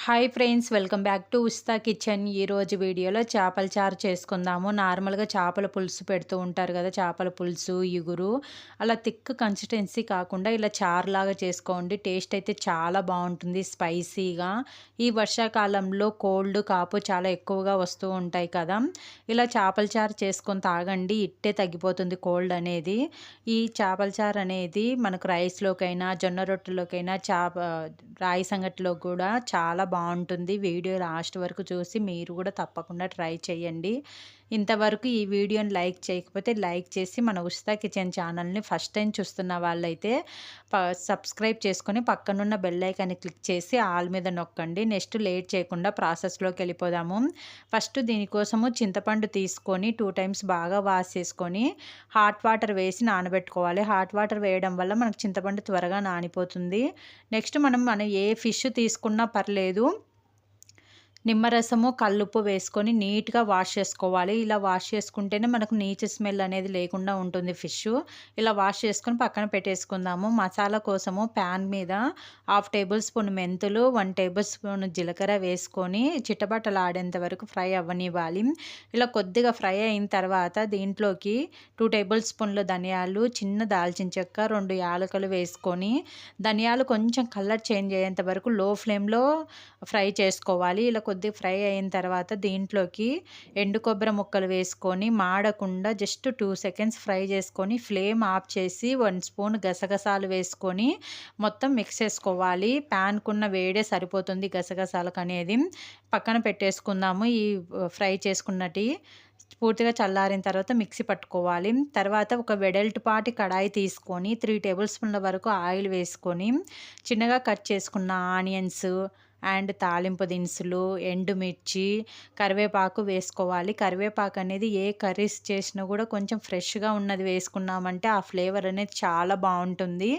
Hi friends, welcome back to ఉస్తా kitchen. ఈరోజు వీడియోలో చేపల చారు చేసుకుందాము. నార్మల్గా చేపల పులుసు పెడుతూ ఉంటారు కదా, చేపల పులుసు ఇగురు అలా థిక్ కన్సిస్టెన్సీ కాకుండా ఇలా చారులాగా చేసుకోండి. టేస్ట్ అయితే చాలా బాగుంటుంది, స్పైసీగా. ఈ వర్షాకాలంలో కోల్డ్ కాపు చాలా ఎక్కువగా వస్తూ ఉంటాయి కదా, ఇలా చేపల చారు చేసుకొని తాగండి, ఇట్టే తగ్గిపోతుంది కోల్డ్ అనేది. ఈ చేపల చారు అనేది మనకు రైస్లోకైనా జొన్న రొట్టెలోకైనా రాయి సంగటిలో కూడా చాలా బాగుంటుంది. వీడియో లాస్ట్ వరకు చూసి మీరు కూడా తప్పకుండా ట్రై చేయండి. ఇంతవరకు ఈ వీడియోని లైక్ చేయకపోతే లైక్ చేసి మన ఉస్తా కిచెన్ ఛానల్ని ఫస్ట్ టైం చూస్తున్న వాళ్ళైతే సబ్స్క్రైబ్ చేసుకొని పక్కనున్న బెల్ ఐకాన్ని క్లిక్ చేసి ఆల్ మీద నొక్కండి. నెక్స్ట్ లేట్ చేయకుండా ప్రాసెస్లోకి వెళ్ళిపోదాము. ఫస్ట్ దీనికోసము చింతపండు తీసుకొని 2 టైమ్స్ బాగా వాష్ చేసుకొని హాట్ వాటర్ వేసి నానబెట్టుకోవాలి. హాట్ వాటర్ వేయడం వల్ల మనకు చింతపండు త్వరగా నానిపోతుంది. నెక్స్ట్ మనం ఏ ఫిష్ తీసుకున్నా పర్లేదు, నిమ్మరసము కల్లుప్పు వేసుకొని నీట్గా వాష్ చేసుకోవాలి. ఇలా వాష్ చేసుకుంటేనే మనకు నీచు స్మెల్ అనేది లేకుండా ఉంటుంది ఫిష్. ఇలా వాష్ చేసుకొని పక్కన పెట్టేసుకుందాము. మసాలా కోసము ప్యాన్ మీద 1/2 టేబుల్ స్పూన్ మెంతులు, 1 టేబుల్ స్పూన్ జీలకర్ర వేసుకొని చిటపటలు ఆడేంత వరకు ఫ్రై అవ్వనివ్వాలి. ఇలా కొద్దిగా ఫ్రై అయిన తర్వాత దీంట్లోకి 2 టేబుల్ స్పూన్ల ధనియాలు, చిన్న దాల్చిన చెక్క, 2 యాలకులు వేసుకొని ధనియాలు కొంచెం కలర్ చేంజ్ అయ్యేంత వరకు లో ఫ్లేమ్లో ఫ్రై చేసుకోవాలి. ఇలా కొద్దిగా ఫ్రై అయిన తర్వాత దీంట్లోకి ఎండు కొబ్బరి ముక్కలు వేసుకొని మాడకుండా జస్ట్ 2 సెకండ్స్ ఫ్రై చేసుకొని ఫ్లేమ్ ఆఫ్ చేసి 1 స్పూన్ గసగసాలు వేసుకొని మొత్తం మిక్స్ చేసుకోవాలి. ప్యాన్కున్న వేడే సరిపోతుంది గసగసాలకు అనేది. పక్కన పెట్టేసుకుందాము. ఈ ఫ్రై చేసుకున్నటి పూర్తిగా చల్లారిన తర్వాత మిక్సీ పట్టుకోవాలి. తర్వాత ఒక వెడల్పాటి కడాయి తీసుకొని 3 టేబుల్ స్పూన్ల వరకు ఆయిల్ వేసుకొని చిన్నగా కట్ చేసుకున్న ఆనియన్స్ అండ్ తాలింపు దినుసులు, ఎండుమిర్చి, కరివేపాకు వేసుకోవాలి. కరివేపాకు అనేది ఏ కర్రీస్ చేసినా కూడా కొంచెం ఫ్రెష్గా ఉన్నది వేసుకున్నామంటే ఆ ఫ్లేవర్ అనేది చాలా బాగుంటుంది.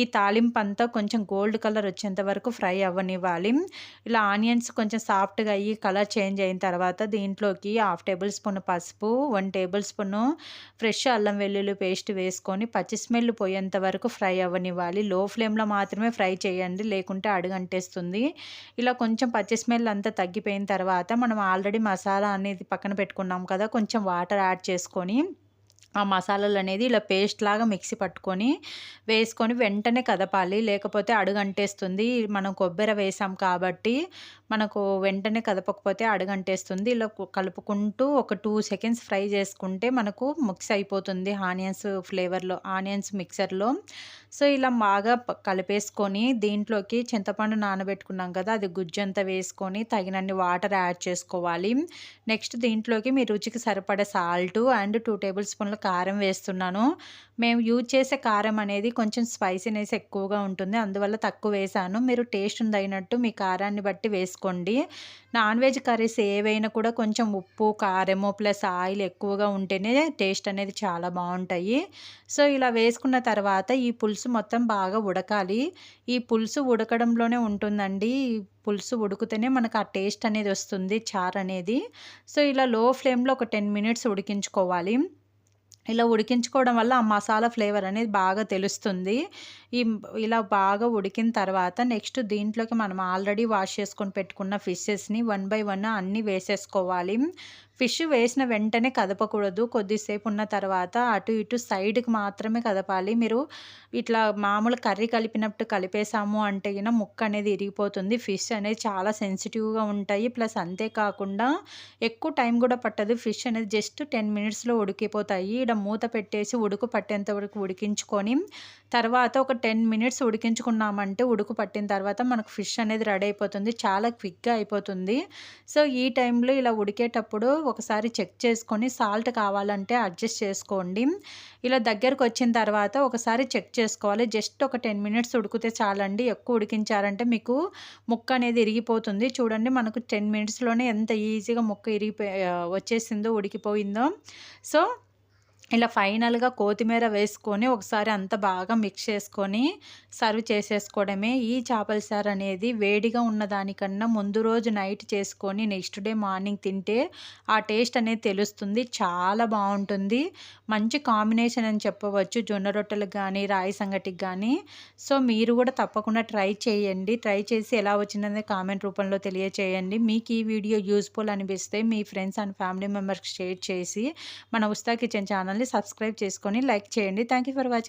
ఈ తాలింపు అంతా కొంచెం గోల్డ్ కలర్ వచ్చేంత వరకు ఫ్రై అవ్వనివ్వాలి. ఇలా ఆనియన్స్ కొంచెం సాఫ్ట్గా అయ్యి కలర్ చేంజ్ అయిన తర్వాత దీంట్లోకి 1/2 టేబుల్ స్పూన్ పసుపు, 1 టేబుల్ స్పూన్ ఫ్రెష్ అల్లం వెల్లుల్లి పేస్ట్ వేసుకొని పచ్చి స్మెల్ పోయేంత వరకు ఫ్రై అవ్వనివ్వాలి. లో ఫ్లేమ్లో మాత్రమే ఫ్రై చేయండి, లేకుంటే అడుగంటేస్తుంది. ఇలా కొంచెం పచ్చి స్మెల్ అంతా తగ్గిపోయిన తర్వాత మనం ఆల్రెడీ మసాలా అనేది పక్కన పెట్టుకున్నాం కదా, కొంచెం వాటర్ యాడ్ చేసుకొని ఆ మసాలాలు అనేది ఇలా పేస్ట్ లాగా మిక్సీ పట్టుకొని వేసుకొని వెంటనే కదపాలి, లేకపోతే అడుగంటేస్తుంది. మనం కొబ్బరి వేసాం కాబట్టి మనకు వెంటనే కదపకపోతే అడుగంటేస్తుంది. ఇలా కలుపుకుంటూ ఒక 2 సెకండ్స్ ఫ్రై చేసుకుంటే మనకు మిక్స్ అయిపోతుంది ఆనియన్స్ ఫ్లేవర్లో, ఆనియన్స్ మిక్సర్లో. సో ఇలా బాగా కలిపేసుకొని దీంట్లోకి చింతపండు నానబెట్టుకున్నాం కదా, అది గుజ్జంతా వేసుకొని తగినన్ని వాటర్ యాడ్ చేసుకోవాలి. నెక్స్ట్ దీంట్లోకి మీ రుచికి సరిపడే సాల్ట్ అండ్ 2 టేబుల్ స్పూన్ల కారం వేస్తున్నాను. మేము యూజ్ చేసే కారం అనేది కొంచెం స్పైసీనెస్ ఎక్కువగా ఉంటుంది, అందువల్ల తక్కువ వేసాను. మీరు టేస్ట్ తగినట్టు మీ కారాన్ని బట్టి వేసుకోండి. నాన్ వెజ్ కర్రీస్ ఏవైనా కూడా కొంచెం ఉప్పు, కారము ప్లస్ ఆయిల్ ఎక్కువగా ఉంటేనే టేస్ట్ అనేది చాలా బాగుంటాయి. సో ఇలా వేసుకున్న తర్వాత ఈ పులుసు మొత్తం బాగా ఉడకాలి. ఈ పులుసు ఉడకడంలోనే ఉంటుందండి. పులుసు ఉడికితేనే మనకు ఆ టేస్ట్ అనేది వస్తుంది, చారు అనేది. సో ఇలా లో ఫ్లేమ్లో ఒక 10 మినిట్స్ ఉడికించుకోవాలి. ఇలా ఉడికించుకోవడం వల్ల ఆ మసాలా ఫ్లేవర్ అనేది బాగా తెలుస్తుంది. ఇలా బాగా ఉడికిన తర్వాత నెక్స్ట్ దీంట్లోకి మనం ఆల్రెడీ వాష్ చేసుకొని పెట్టుకున్న ఫిషెస్ని 1 బై 1 అన్నీ వేసేసుకోవాలి. ఫిష్ వేసిన వెంటనే కదపకూడదు, కొద్దిసేపు ఉన్న తర్వాత అటు ఇటు సైడ్కి మాత్రమే కదపాలి. మీరు ఇట్లా మామూలు కర్రీ కలిపినట్టు కలిపేసాము అంటే ముక్క అనేది ఇరిగిపోతుంది. ఫిష్ అనేది చాలా సెన్సిటివ్గా ఉంటాయి, ప్లస్ అంతేకాకుండా ఎక్కువ టైం కూడా పట్టదు. ఫిష్ అనేది జస్ట్ 10 మినిట్స్లో ఉడికిపోతాయి. ఇక్కడ మూత పెట్టేసి ఉడుకు పట్టేంత వరకు ఉడికించుకొని తర్వాత ఒక 10 మినిట్స్ ఉడికించుకున్నామంటే ఉడుకు పట్టిన తర్వాత మనకు ఫిష్ అనేది రెడీ అయిపోతుంది, చాలా క్విక్గా అయిపోతుంది. సో ఈ టైంలో ఇలా ఉడికేటప్పుడు ఒకసారి చెక్ చేసుకొని సాల్ట్ కావాలంటే అడ్జస్ట్ చేసుకోండి. ఇలా దగ్గరకు వచ్చిన తర్వాత ఒకసారి చెక్ చేసుకోవాలి. జస్ట్ ఒక 10 మినిట్స్ ఉడికితే చాలండి. ఎక్కువ ఉడికించారంటే మీకు ముక్క అనేది ఇరిగిపోతుంది. చూడండి మనకు 10 మినిట్స్లోనే ఎంత ఈజీగా ముక్క వచ్చేసిందో, ఉడికిపోయిందో. సో ఇలా ఫైనల్‌గా కొత్తిమీర వేసుకొని ఒకసారి అంతా బాగా మిక్స్ చేసుకొని సర్వ్ చేసేసుకోవడమే. ఈ చేపల చారు అనేది వేడిగా ఉన్నదానికన్నా ముందు రోజు నైట్ చేసుకొని నెక్స్ట్ డే మార్నింగ్ తింటే ఆ టేస్ట్ అనేది తెలుస్తుంది. చాలా బావుంటుంది. మంచి కాంబినేషన్ అని చెప్పవచ్చు. జొన్న రొట్టెలకు గానీ, రాగి సంగటికి గానీ. సో, మీరు కూడా తప్పకుండా ట్రై చేయండి. ట్రై చేసి ఎలా వచ్చిందనేది కామెంట్ రూపంలో తెలియచేయండి. మీకు ఈ వీడియో యూజ్‌ఫుల్ అనిపిస్తే మీ ఫ్రెండ్స్ అండ్ ఫ్యామిలీ మెంబర్స్‌కి షేర్ చేసి మన ఉస్తా కిచెన్ ఛానల్‌ని సబ్స్క్రైబ్ చేసుకొని లైక్ చేయండి. Thank you for watching.